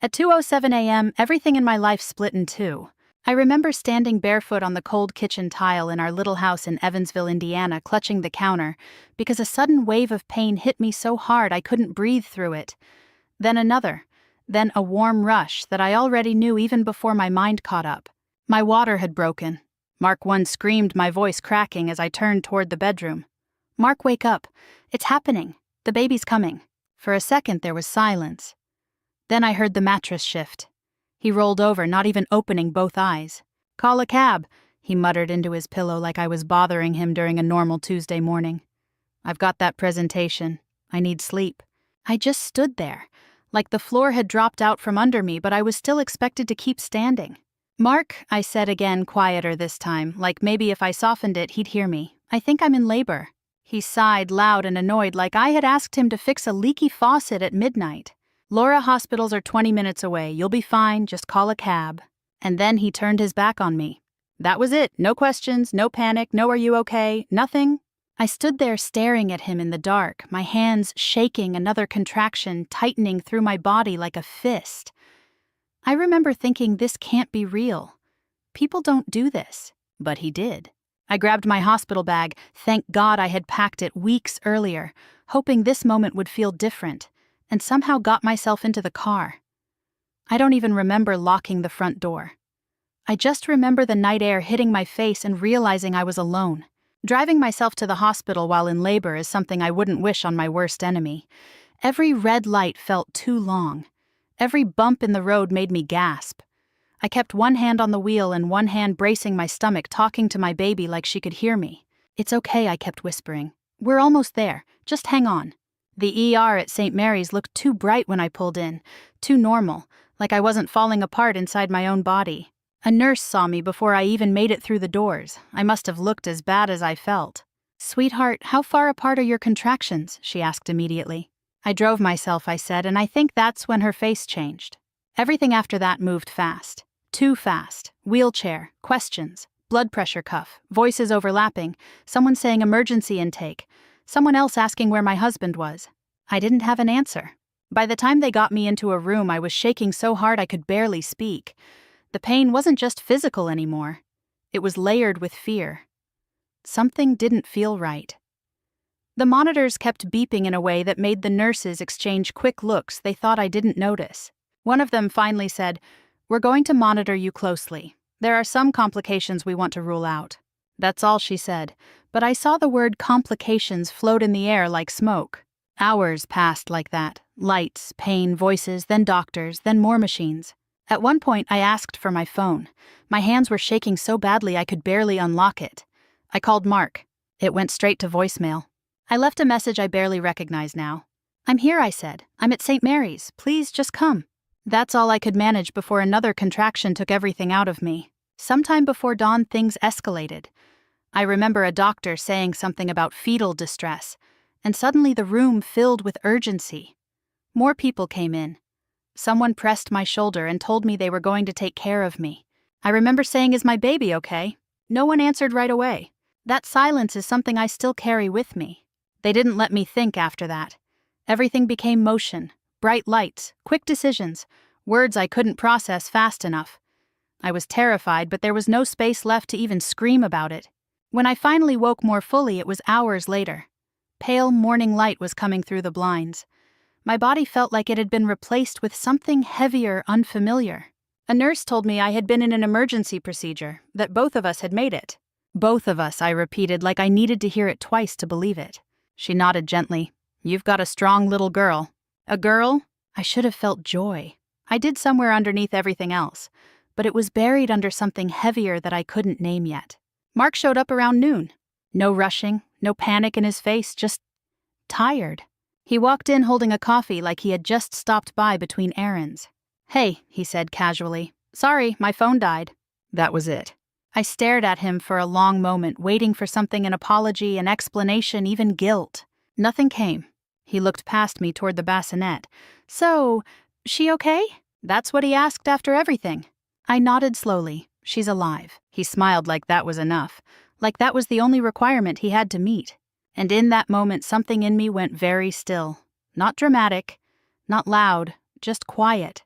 At 2:07 a.m., everything in my life split in two. I remember standing barefoot on the cold kitchen tile in our little house in Evansville, Indiana, clutching the counter, because a sudden wave of pain hit me so hard I couldn't breathe through it. Then another. Then a warm rush that I already knew even before my mind caught up. My water had broken. Mark 1 screamed, my voice cracking as I turned toward the bedroom. "Mark, wake up. It's happening. The baby's coming." For a second there was silence. Then I heard the mattress shift. He rolled over, not even opening both eyes. "Call a cab," he muttered into his pillow like I was bothering him during a normal Tuesday morning. "I've got that presentation. I need sleep." I just stood there, like the floor had dropped out from under me, but I was still expected to keep standing. "Mark," I said again, quieter this time, like maybe if I softened it, he'd hear me. "I think I'm in labor." He sighed, loud and annoyed, like I had asked him to fix a leaky faucet at midnight. "Laura, hospitals are 20 minutes away. You'll be fine. Just call a cab." And then he turned his back on me. That was it. No questions, no panic, no "are you okay?" Nothing. I stood there staring at him in the dark, my hands shaking, another contraction tightening through my body like a fist. I remember thinking, this can't be real. People don't do this. But he did. I grabbed my hospital bag. Thank God I had packed it weeks earlier, hoping this moment would feel different, and somehow got myself into the car. I don't even remember locking the front door. I just remember the night air hitting my face and realizing I was alone. Driving myself to the hospital while in labor is something I wouldn't wish on my worst enemy. Every red light felt too long. Every bump in the road made me gasp. I kept one hand on the wheel and one hand bracing my stomach, talking to my baby like she could hear me. "It's okay," I kept whispering. "We're almost there. Just hang on." The ER at St. Mary's looked too bright when I pulled in, too normal, like I wasn't falling apart inside my own body. A nurse saw me before I even made it through the doors. I must have looked as bad as I felt. "Sweetheart, how far apart are your contractions?" she asked immediately. "I drove myself," I said, and I think that's when her face changed. Everything after that moved fast. Too fast. Wheelchair, questions, blood pressure cuff, voices overlapping, someone saying emergency intake, someone else asking where my husband was. I didn't have an answer. By the time they got me into a room, I was shaking so hard I could barely speak. The pain wasn't just physical anymore. It was layered with fear. Something didn't feel right. The monitors kept beeping in a way that made the nurses exchange quick looks they thought I didn't notice. One of them finally said, "We're going to monitor you closely. There are some complications we want to rule out." That's all she said, but I saw the word complications float in the air like smoke. Hours passed like that. Lights, pain, voices, then doctors, then more machines. At one point, I asked for my phone. My hands were shaking so badly I could barely unlock it. I called Mark. It went straight to voicemail. I left a message I barely recognize now. "I'm here," I said. "I'm at St. Mary's. Please, just come." That's all I could manage before another contraction took everything out of me. Sometime before dawn, things escalated. I remember a doctor saying something about fetal distress, and suddenly the room filled with urgency. More people came in. Someone pressed my shoulder and told me they were going to take care of me. I remember saying, "Is my baby okay?" No one answered right away. That silence is something I still carry with me. They didn't let me think after that. Everything became motion, bright lights, quick decisions, words I couldn't process fast enough. I was terrified, but there was no space left to even scream about it. When I finally woke more fully, it was hours later. Pale morning light was coming through the blinds. My body felt like it had been replaced with something heavier, unfamiliar. A nurse told me I had been in an emergency procedure, that both of us had made it. "Both of us," I repeated like I needed to hear it twice to believe it. She nodded gently. "You've got a strong little girl." A girl? I should have felt joy. I did somewhere underneath everything else, but it was buried under something heavier that I couldn't name yet. Mark showed up around noon. No rushing, no panic in his face, just tired. He walked in holding a coffee like he had just stopped by between errands. "Hey," he said casually. "Sorry, my phone died." That was it. I stared at him for a long moment, waiting for something, an apology, an explanation, even guilt. Nothing came. He looked past me toward the bassinet. "So, she okay?" That's what he asked after everything. I nodded slowly. "She's alive." He smiled like that was enough, like that was the only requirement he had to meet. And in that moment, something in me went very still. Not dramatic, not loud, just quiet.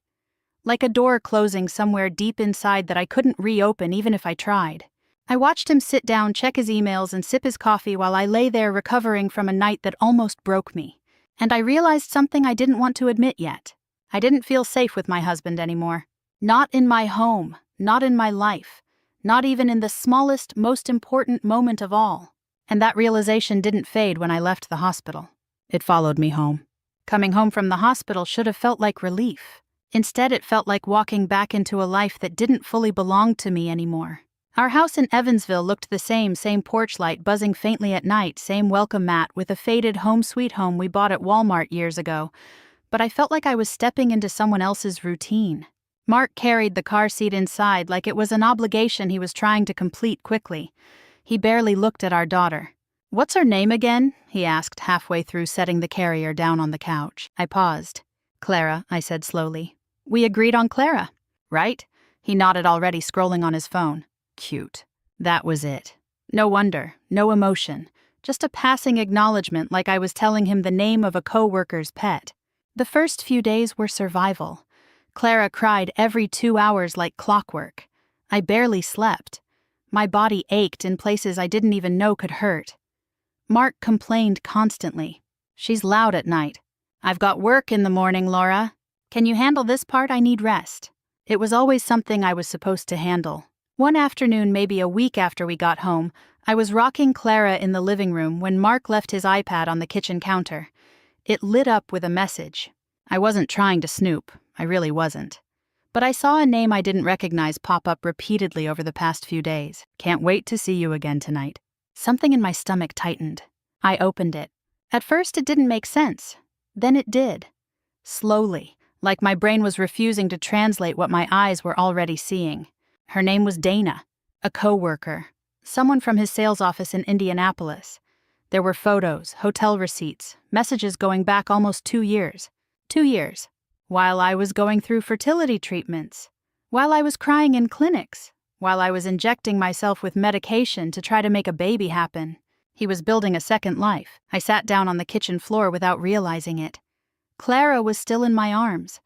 like a door closing somewhere deep inside that I couldn't reopen even if I tried. I watched him sit down, check his emails, and sip his coffee while I lay there recovering from a night that almost broke me. And I realized something I didn't want to admit yet. I didn't feel safe with my husband anymore. Not in my home, not in my life, not even in the smallest, most important moment of all. And that realization didn't fade when I left the hospital. It followed me home. Coming home from the hospital should have felt like relief. Instead, it felt like walking back into a life that didn't fully belong to me anymore. Our house in Evansville looked the same porch light buzzing faintly at night, same welcome mat with a faded home sweet home we bought at Walmart years ago. But I felt like I was stepping into someone else's routine. Mark carried the car seat inside like it was an obligation he was trying to complete quickly. He barely looked at our daughter. "What's her name again?" he asked halfway through setting the carrier down on the couch. I paused. "Clara," I said slowly. "We agreed on Clara, right?" He nodded, already scrolling on his phone. Cute. That was it. No wonder, no emotion, just a passing acknowledgement like I was telling him the name of a co-worker's pet. The first few days were survival. Clara cried every 2 hours like clockwork. I barely slept. My body ached in places I didn't even know could hurt. Mark complained constantly. "She's loud at night. I've got work in the morning, Laura. Can you handle this part? I need rest." It was always something I was supposed to handle. One afternoon, maybe a week after we got home, I was rocking Clara in the living room when Mark left his iPad on the kitchen counter. It lit up with a message. I wasn't trying to snoop. I really wasn't. But I saw a name I didn't recognize pop up repeatedly over the past few days. "Can't wait to see you again tonight." Something in my stomach tightened. I opened it. At first it didn't make sense. Then it did. Slowly, like my brain was refusing to translate what my eyes were already seeing. Her name was Dana, a co-worker, someone from his sales office in Indianapolis. There were photos, hotel receipts, messages going back almost 2 years. 2 years. While I was going through fertility treatments. While I was crying in clinics. While I was injecting myself with medication to try to make a baby happen. He was building a second life. I sat down on the kitchen floor without realizing it. Clara was still in my arms.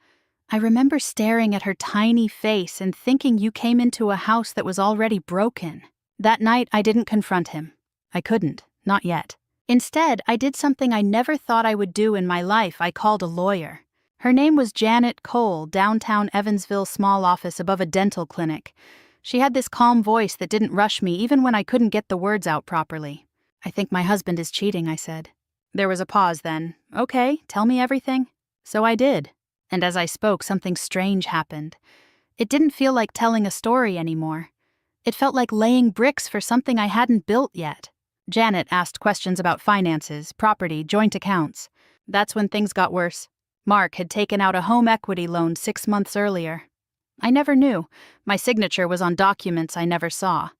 I remember staring at her tiny face and thinking, you came into a house that was already broken. That night, I didn't confront him. I couldn't, not yet. Instead, I did something I never thought I would do in my life. I called a lawyer. Her name was Janet Cole, downtown Evansville, small office above a dental clinic. She had this calm voice that didn't rush me even when I couldn't get the words out properly. "I think my husband is cheating," I said. There was a pause then. "Okay, tell me everything." So I did. And as I spoke, something strange happened. It didn't feel like telling a story anymore. It felt like laying bricks for something I hadn't built yet. Janet asked questions about finances, property, joint accounts. That's when things got worse. Mark had taken out a home equity loan 6 months earlier. I never knew. My signature was on documents I never saw.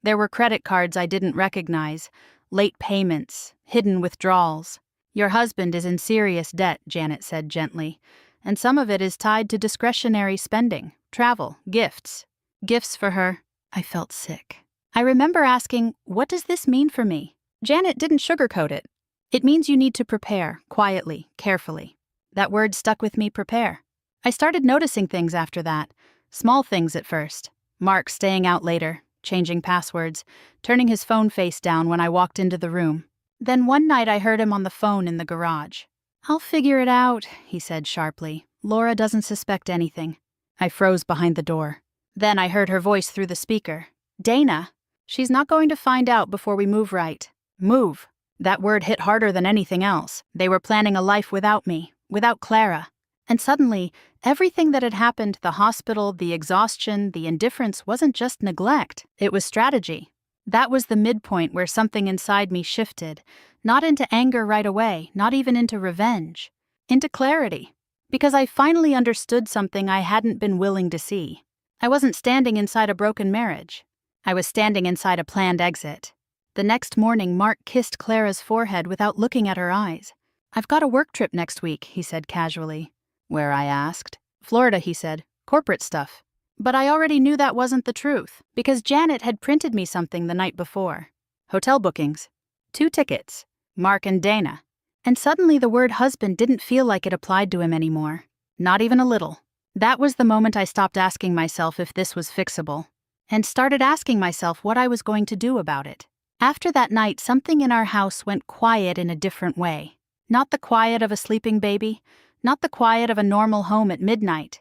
There were credit cards I didn't recognize, late payments, hidden withdrawals. "Your husband is in serious debt," Janet said gently, "and some of it is tied to discretionary spending, travel, gifts." Gifts for her. I felt sick. I remember asking, "What does this mean for me?" Janet didn't sugarcoat it. "It means you need to prepare, quietly, carefully." That word stuck with me, prepare. I started noticing things after that. Small things at first. Mark staying out later, changing passwords, turning his phone face down when I walked into the room. Then one night I heard him on the phone in the garage. "I'll figure it out," he said sharply. "Laura doesn't suspect anything." I froze behind the door. Then I heard her voice through the speaker. "Dana, she's not going to find out before we move, right?" Move. That word hit harder than anything else. They were planning a life without me, without Clara. And suddenly, everything that had happened, the hospital, the exhaustion, the indifference, wasn't just neglect. It was strategy. That was the midpoint where something inside me shifted, not into anger right away, not even into revenge, into clarity. Because I finally understood something I hadn't been willing to see. I wasn't standing inside a broken marriage. I was standing inside a planned exit. The next morning, Mark kissed Clara's forehead without looking at her eyes. "I've got a work trip next week," he said casually. "Where?" I asked. "Florida," he said. "Corporate stuff." But I already knew that wasn't the truth, because Janet had printed me something the night before. Hotel bookings. 2 tickets. Mark and Dana. And suddenly the word husband didn't feel like it applied to him anymore. Not even a little. That was the moment I stopped asking myself if this was fixable, and started asking myself what I was going to do about it. After that night, something in our house went quiet in a different way. Not the quiet of a sleeping baby, not the quiet of a normal home at midnight.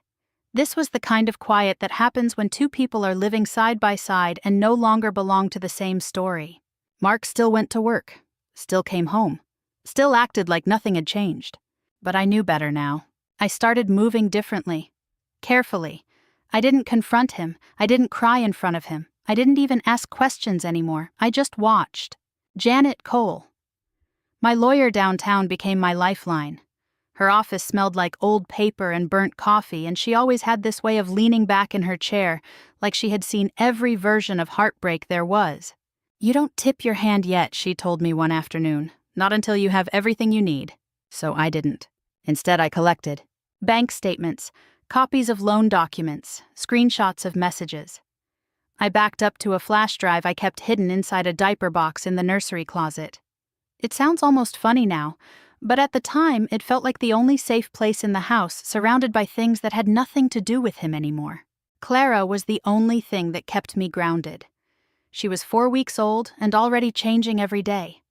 This was the kind of quiet that happens when two people are living side by side and no longer belong to the same story. Mark still went to work, still came home, still acted like nothing had changed. But I knew better now. I started moving differently. Carefully. I didn't confront him. I didn't cry in front of him. I didn't even ask questions anymore. I just watched. Janet Cole. My lawyer downtown became my lifeline. Her office smelled like old paper and burnt coffee, and she always had this way of leaning back in her chair, like she had seen every version of heartbreak there was. "You don't tip your hand yet," she told me one afternoon. "Not until you have everything you need." So I didn't. Instead, I collected bank statements, copies of loan documents, screenshots of messages. I backed up to a flash drive I kept hidden inside a diaper box in the nursery closet. It sounds almost funny now, but at the time it felt like the only safe place in the house, surrounded by things that had nothing to do with him anymore. Clara was the only thing that kept me grounded. She was 4 weeks old and already changing every day.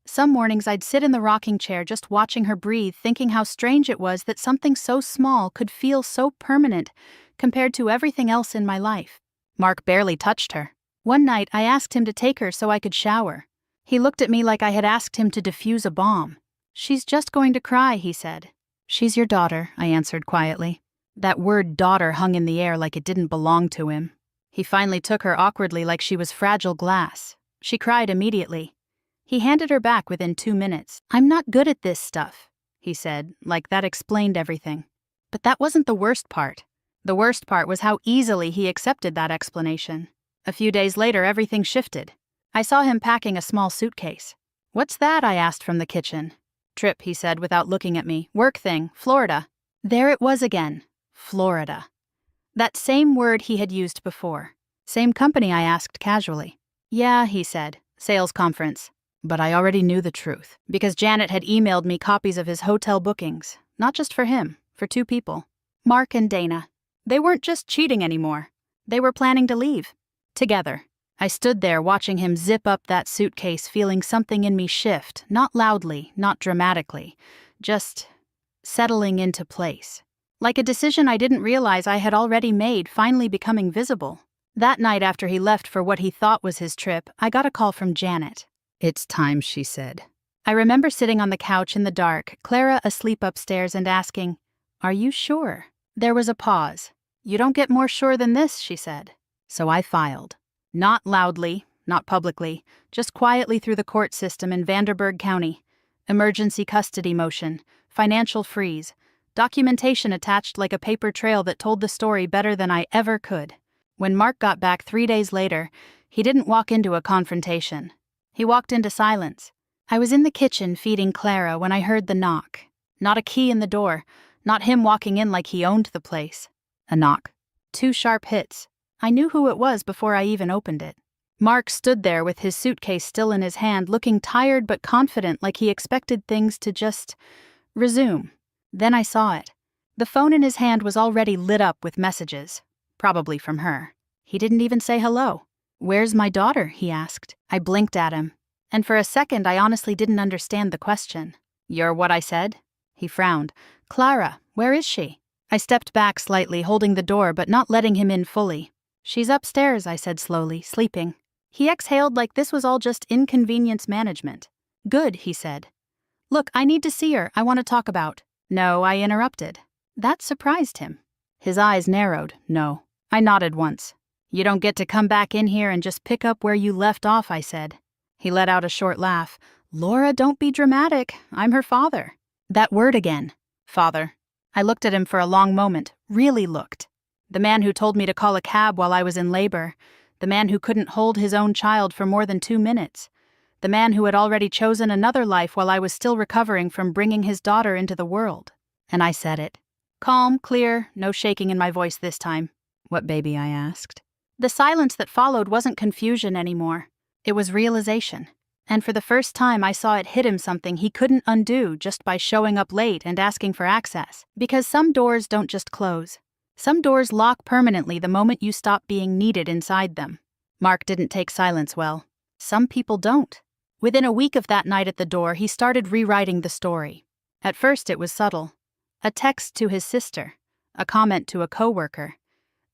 Some mornings I'd sit in the rocking chair just watching her breathe, thinking how strange it was that something so small could feel so permanent compared to everything else in my life. Mark barely touched her. One night I asked him to take her so I could shower. He looked at me like I had asked him to defuse a bomb. "She's just going to cry," he said. "She's your daughter," I answered quietly. That word daughter hung in the air like it didn't belong to him. He finally took her awkwardly like she was fragile glass. She cried immediately. He handed her back within 2 minutes. "I'm not good at this stuff," he said, like that explained everything. But that wasn't the worst part. The worst part was how easily he accepted that explanation. A few days later, everything shifted. I saw him packing a small suitcase. "What's that?" I asked from the kitchen. "Trip," he said without looking at me. "Work thing, Florida." There it was again. Florida. That same word he had used before. "Same company?" I asked casually. "Yeah," he said. "Sales conference." But I already knew the truth, because Janet had emailed me copies of his hotel bookings. Not just for him, for 2 people. Mark and Dana. They weren't just cheating anymore. They were planning to leave. Together. I stood there watching him zip up that suitcase, feeling something in me shift, not loudly, not dramatically, just settling into place. Like a decision I didn't realize I had already made finally becoming visible. That night after he left for what he thought was his trip, I got a call from Janet. "It's time," she said. I remember sitting on the couch in the dark, Clara asleep upstairs, and asking, "Are you sure?" There was a pause. "You don't get more sure than this," she said. So I filed. Not loudly, not publicly, just quietly through the court system in Vanderburgh County. Emergency custody motion, financial freeze, documentation attached like a paper trail that told the story better than I ever could. When Mark got back 3 days later, he didn't walk into a confrontation. He walked into silence. I was in the kitchen feeding Clara when I heard the knock. Not a key in the door, not him walking in like he owned the place. A knock. 2 sharp hits. I knew who it was before I even opened it. Mark stood there with his suitcase still in his hand, looking tired but confident, like he expected things to just resume. Then I saw it. The phone in his hand was already lit up with messages, probably from her. He didn't even say hello. "Where's my daughter?" he asked. I blinked at him, and for a second I honestly didn't understand the question. "You're what I said?" He frowned. "Clara, where is she?" I stepped back slightly, holding the door but not letting him in fully. "She's upstairs," I said slowly, "sleeping." He exhaled like this was all just inconvenience management. "Good," he said. "Look, I need to see her. I want to talk about." "No," I interrupted. That surprised him. His eyes narrowed. "No." I nodded once. "You don't get to come back in here and just pick up where you left off," I said. He let out a short laugh. "Laura, don't be dramatic. I'm her father." That word again. Father. I looked at him for a long moment, really looked. The man who told me to call a cab while I was in labor. The man who couldn't hold his own child for more than 2 minutes. The man who had already chosen another life while I was still recovering from bringing his daughter into the world. And I said it. Calm, clear, no shaking in my voice this time. "What baby?" I asked. The silence that followed wasn't confusion anymore. It was realization. And for the first time I saw it hit him something he couldn't undo just by showing up late and asking for access. Because some doors don't just close. Some doors lock permanently the moment you stop being needed inside them. Mark didn't take silence well. Some people don't. Within a week of that night at the door, he started rewriting the story. At first it was subtle. A text to his sister. A comment to a coworker.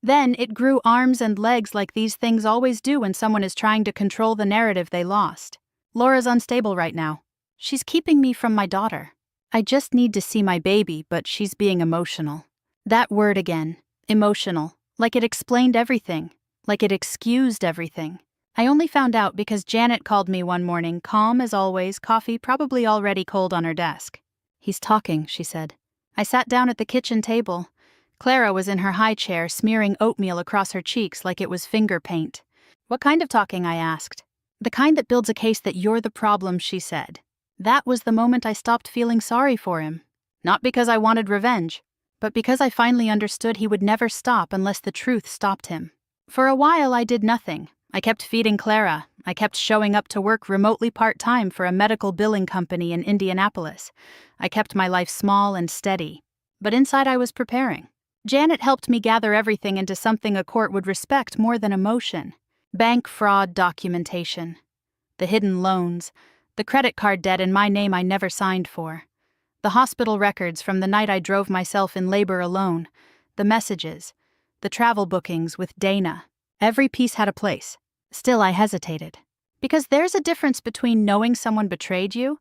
Then it grew arms and legs like these things always do when someone is trying to control the narrative they lost. Laura's unstable right now. She's keeping me from my daughter. I just need to see my baby, but she's being emotional. That word again. Emotional. Like it explained everything. Like it excused everything. I only found out because Janet called me one morning, calm as always, coffee probably already cold on her desk. He's talking, she said. I sat down at the kitchen table. Clara was in her high chair, smearing oatmeal across her cheeks like it was finger paint. What kind of talking, I asked. The kind that builds a case that you're the problem, she said. That was the moment I stopped feeling sorry for him. Not because I wanted revenge, but because I finally understood he would never stop unless the truth stopped him. For a while I did nothing. I kept feeding Clara. I kept showing up to work remotely part-time for a medical billing company in Indianapolis. I kept my life small and steady. But inside I was preparing. Janet helped me gather everything into something a court would respect more than emotion. Bank fraud documentation. The hidden loans. The credit card debt in my name I never signed for. The hospital records from the night I drove myself in labor alone. The messages. The travel bookings with Dana. Every piece had a place. Still, I hesitated. Because there's a difference between knowing someone betrayed you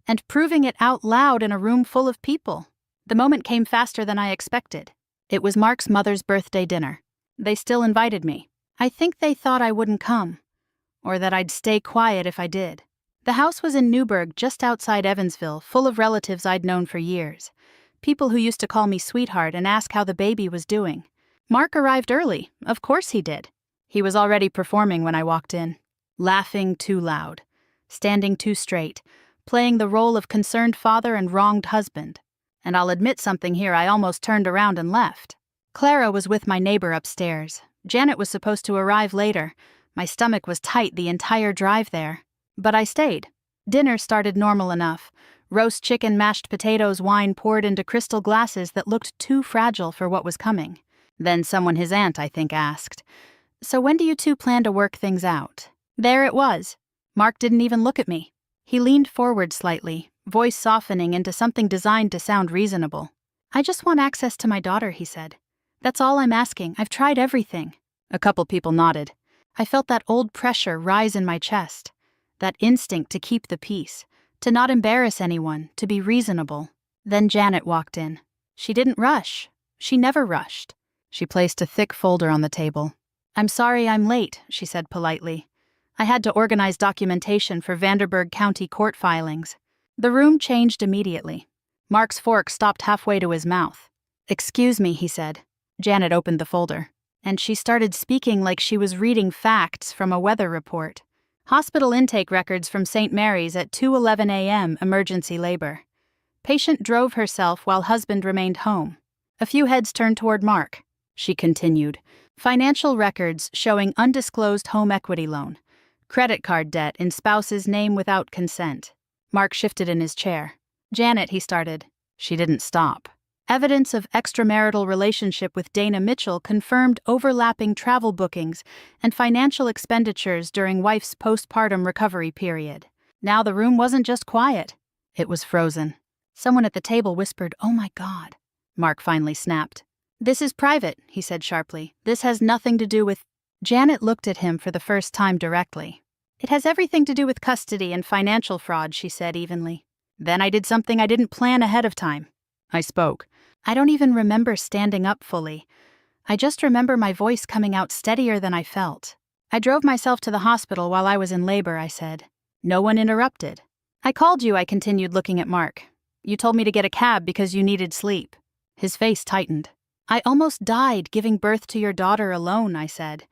and proving it out loud in a room full of people. The moment came faster than I expected. It was Mark's mother's birthday dinner. They still invited me. I think they thought I wouldn't come, or that I'd stay quiet if I did. The house was in Newburgh, just outside Evansville, full of relatives I'd known for years. People who used to call me sweetheart and ask how the baby was doing. Mark arrived early. Of course he did. He was already performing when I walked in. Laughing too loud. Standing too straight. Playing the role of concerned father and wronged husband. And I'll admit something here, I almost turned around and left. Clara was with my neighbor upstairs. Janet was supposed to arrive later. My stomach was tight the entire drive there. But I stayed. Dinner started normal enough. Roast chicken, mashed potatoes, wine poured into crystal glasses that looked too fragile for what was coming. Then someone his aunt, I think, asked, "So when do you two plan to work things out?" There it was. Mark didn't even look at me. He leaned forward slightly, voice softening into something designed to sound reasonable. "I just want access to my daughter," he said. "That's all I'm asking. I've tried everything." A couple people nodded. I felt that old pressure rise in my chest. That instinct to keep the peace, to not embarrass anyone, to be reasonable. Then Janet walked in. She didn't rush. She never rushed. She placed a thick folder on the table. "I'm sorry I'm late," she said politely. "I had to organize documentation for Vanderburgh County court filings." The room changed immediately. Mark's fork stopped halfway to his mouth. "Excuse me," he said. Janet opened the folder, and she started speaking like she was reading facts from a weather report. Hospital intake records from St. Mary's at 2:11 a.m. emergency labor. Patient drove herself while husband remained home. A few heads turned toward Mark. She continued. Financial records showing undisclosed home equity loan. Credit card debt in spouse's name without consent. Mark shifted in his chair. "Janet," he started. She didn't stop. Evidence of extramarital relationship with Dana Mitchell confirmed overlapping travel bookings and financial expenditures during wife's postpartum recovery period. Now the room wasn't just quiet. It was frozen. Someone at the table whispered, "Oh my God." Mark finally snapped. "This is private," he said sharply. "This has nothing to do with—" Janet looked at him for the first time directly. "It has everything to do with custody and financial fraud," she said evenly. "Then I did something I didn't plan ahead of time." I spoke. I don't even remember standing up fully. I just remember my voice coming out steadier than I felt. "I drove myself to the hospital while I was in labor," I said. No one interrupted. "I called you," I continued, looking at Mark. "You told me to get a cab because you needed sleep." His face tightened. "I almost died giving birth to your daughter alone," I said.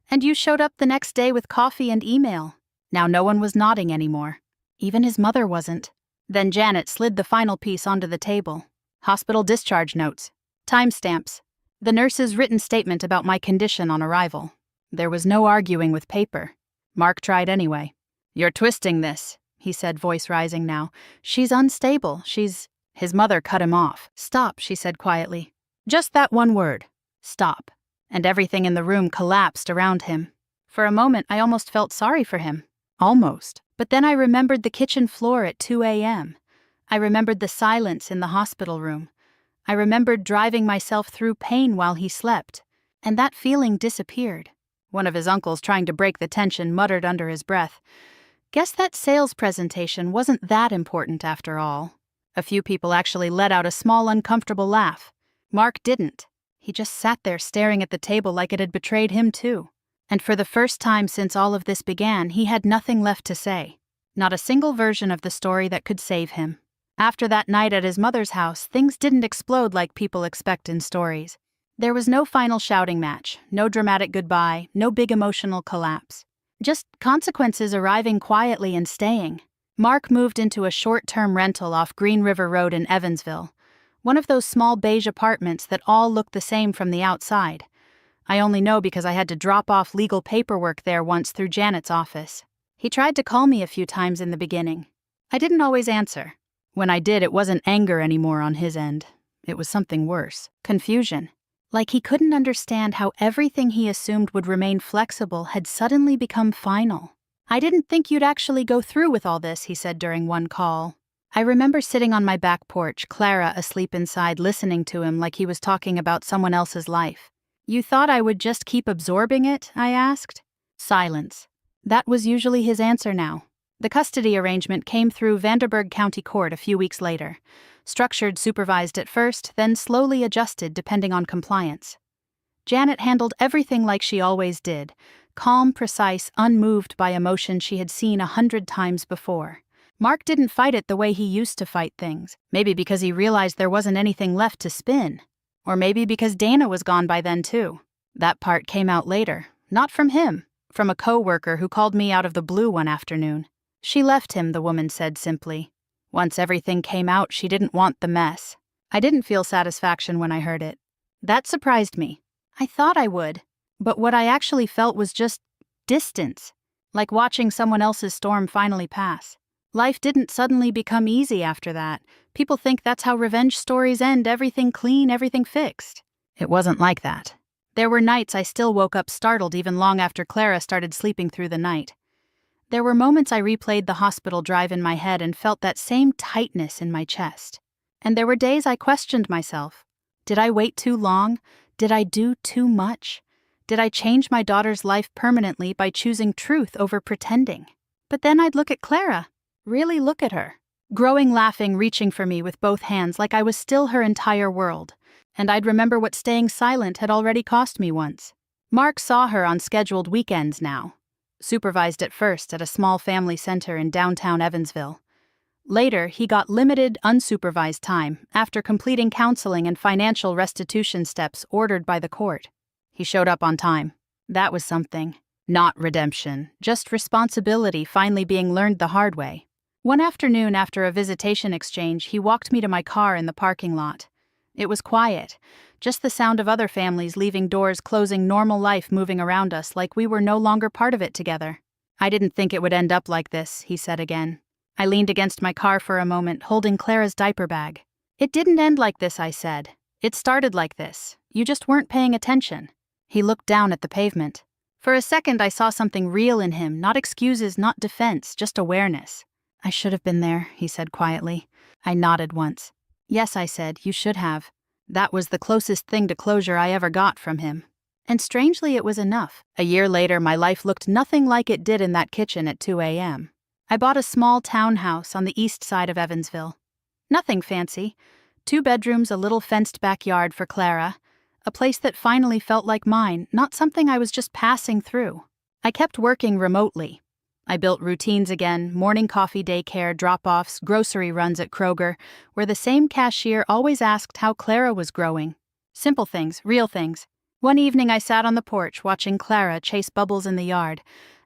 "And you showed up the next day with coffee and email." Now no one was nodding anymore. Even his mother wasn't. Then Janet slid the final piece onto the table. Hospital discharge notes. Timestamps. The nurse's written statement about my condition on arrival. There was no arguing with paper. Mark tried anyway. "You're twisting this," he said, voice rising now. "She's unstable. She's—" His mother cut him off. "Stop," she said quietly. "Just that one word. Stop. And everything in the room collapsed around him. For a moment, I almost felt sorry for him. Almost. But then I remembered the kitchen floor at 2 a.m. I remembered the silence in the hospital room. I remembered driving myself through pain while he slept. And that feeling disappeared. One of his uncles, trying to break the tension, muttered under his breath, "Guess that sales presentation wasn't that important after all." A few people actually let out a small, uncomfortable laugh. Mark didn't. He just sat there staring at the table like it had betrayed him too. And for the first time since all of this began, he had nothing left to say. Not a single version of the story that could save him. After that night at his mother's house, things didn't explode like people expect in stories. There was no final shouting match, no dramatic goodbye, no big emotional collapse. Just consequences arriving quietly and staying. Mark moved into a short-term rental off Green River Road in Evansville. One of those small beige apartments that all look the same from the outside. I only know because I had to drop off legal paperwork there once through Janet's office. He tried to call me a few times in the beginning. I didn't always answer. When I did, it wasn't anger anymore on his end. It was something worse. Confusion. Like he couldn't understand how everything he assumed would remain flexible had suddenly become final. "I didn't think you'd actually go through with all this," he said during one call. I remember sitting on my back porch, Clara asleep inside, listening to him like he was talking about someone else's life. "You thought I would just keep absorbing it?" I asked. Silence. That was usually his answer now. The custody arrangement came through Vanderburgh County Court a few weeks later. Structured, supervised at first, then slowly adjusted depending on compliance. Janet handled everything like she always did, calm, precise, unmoved by emotion she had seen 100 times before. Mark didn't fight it the way he used to fight things, maybe because he realized there wasn't anything left to spin. Or maybe because Dana was gone by then too. That part came out later, not from him, from a co-worker who called me out of the blue one afternoon. She left him, the woman said simply. Once everything came out, she didn't want the mess. I didn't feel satisfaction when I heard it. That surprised me. I thought I would. But what I actually felt was just distance, like watching someone else's storm finally pass. Life didn't suddenly become easy after that. People think that's how revenge stories end, everything clean, everything fixed. It wasn't like that. There were nights I still woke up startled even long after Clara started sleeping through the night. There were moments I replayed the hospital drive in my head and felt that same tightness in my chest. And there were days I questioned myself. Did I wait too long? Did I do too much? Did I change my daughter's life permanently by choosing truth over pretending? But then I'd look at Clara. Really look at her. Growing, laughing, reaching for me with both hands like I was still her entire world. And I'd remember what staying silent had already cost me once. Mark saw her on scheduled weekends now. Supervised at first at a small family center in downtown Evansville. Later, he got limited, unsupervised time after completing counseling and financial restitution steps ordered by the court. He showed up on time. That was something. Not redemption, just responsibility finally being learned the hard way. One afternoon after a visitation exchange, he walked me to my car in the parking lot. It was quiet, just the sound of other families leaving doors closing, normal life moving around us like we were no longer part of it together. "I didn't think it would end up like this," he said again. I leaned against my car for a moment, holding Clara's diaper bag. "It didn't end like this," I said. "It started like this. You just weren't paying attention." He looked down at the pavement. For a second, I saw something real in him, not excuses, not defense, just awareness. "I should have been there," he said quietly. I nodded once. "Yes," I said, "you should have." That was the closest thing to closure I ever got from him. And strangely, it was enough. A year later, my life looked nothing like it did in that kitchen at 2 a.m. I bought a small townhouse on the east side of Evansville. Nothing fancy. 2 bedrooms, a little fenced backyard for Clara. A place that finally felt like mine, not something I was just passing through. I kept working remotely. I built routines again, morning coffee daycare, drop-offs, grocery runs at Kroger, where the same cashier always asked how Clara was growing. Simple things, real things. One evening I sat on the porch watching Clara chase bubbles in the yard,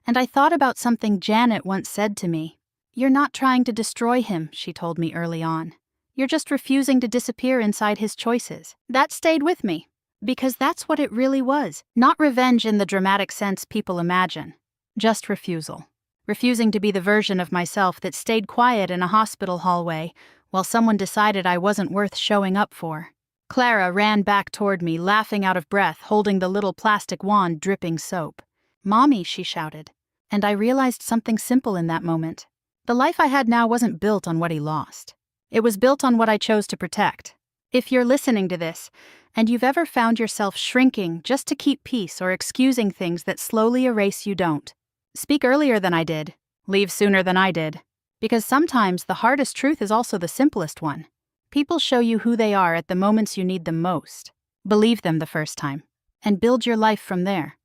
and I thought about something Janet once said to me. "You're not trying to destroy him," she told me early on. "You're just refusing to disappear inside his choices." That stayed with me, because that's what it really was. Not revenge in the dramatic sense people imagine. Just refusal. Refusing to be the version of myself that stayed quiet in a hospital hallway while someone decided I wasn't worth showing up for. Clara ran back toward me, laughing out of breath, holding the little plastic wand dripping soap. "Mommy," she shouted. And I realized something simple in that moment. The life I had now wasn't built on what he lost. It was built on what I chose to protect. If you're listening to this, and you've ever found yourself shrinking just to keep peace or excusing things that slowly erase you, don't. Speak earlier than I did. Leave sooner than I did. Because sometimes the hardest truth is also the simplest one. People show you who they are at the moments you need them most. Believe them the first time. And build your life from there.